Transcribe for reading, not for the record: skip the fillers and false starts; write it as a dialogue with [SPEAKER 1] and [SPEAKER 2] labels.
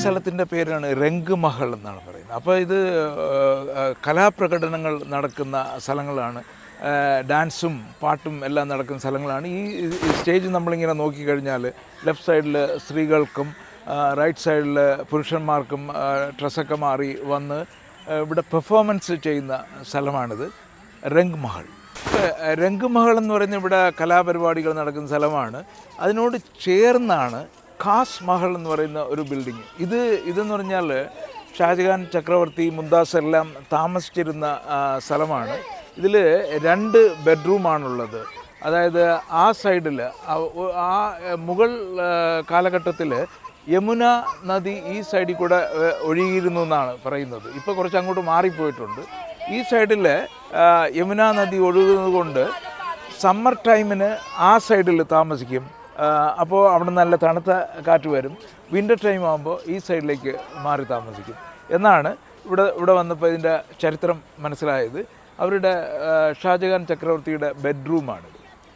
[SPEAKER 1] സ്ഥലത്തിൻ്റെ പേരാണ് രംഗ് മഹൽ എന്നാണ് പറയുന്നത്. അപ്പോൾ ഇത് കലാപ്രകടനങ്ങൾ നടക്കുന്ന സ്ഥലങ്ങളാണ്, ഡാൻസും പാട്ടും എല്ലാം നടക്കുന്ന സ്ഥലങ്ങളാണ്. ഈ സ്റ്റേജ് നമ്മളിങ്ങനെ നോക്കിക്കഴിഞ്ഞാൽ ലെഫ്റ്റ് സൈഡിൽ സ്ത്രീകൾക്കും റൈറ്റ് സൈഡിൽ പുരുഷന്മാർക്കും ഡ്രസ്സൊക്കെ മാറി വന്ന് ഇവിടെ പെർഫോമൻസ് ചെയ്യുന്ന സ്ഥലമാണിത് രംഗ് മഹൽ. രംഗ് മഹൽ എന്ന് പറയുന്നത് ഇവിടെ കലാപരിപാടികൾ നടക്കുന്ന സ്ഥലമാണ്. അതിനോട് ചേർന്നാണ് ഖാസ് മഹൽ എന്ന് പറയുന്ന ഒരു ബിൽഡിങ്. ഇതെന്ന് പറഞ്ഞാൽ ഷാജഹാൻ ചക്രവർത്തി മുംതാസ് എല്ലാം താമസിച്ചിരുന്ന സ്ഥലമാണ്. ഇതിൽ 2 ബെഡ്റൂമാണുള്ളത്. അതായത് ആ സൈഡിൽ ആ മുഗൾ കാലഘട്ടത്തിൽ യമുന നദി ഈ സൈഡിൽ കൂടെ ഒഴുകിയിരുന്നു എന്നാണ് പറയുന്നത്. ഇപ്പോൾ കുറച്ച് അങ്ങോട്ട് മാറിപ്പോയിട്ടുണ്ട്. ഈ സൈഡിൽ യമുന നദി ഒഴുകുന്നത് കൊണ്ട് സമ്മർ ടൈമിന് ആ സൈഡിൽ താമസിക്കും. അപ്പോൾ അവിടെ നല്ല തണുത്ത കാറ്റ് വരും. വിൻ്റർ ടൈം ആകുമ്പോൾ ഈ സൈഡിലേക്ക് മാറി താമസിക്കും എന്നാണ് ഇവിടെ വന്നപ്പോൾ ഇതിൻ്റെ ചരിത്രം മനസ്സിലായത്. അവരുടെ ഷാജഹാൻ ചക്രവർത്തിയുടെ ബെഡ്റൂമാണ്.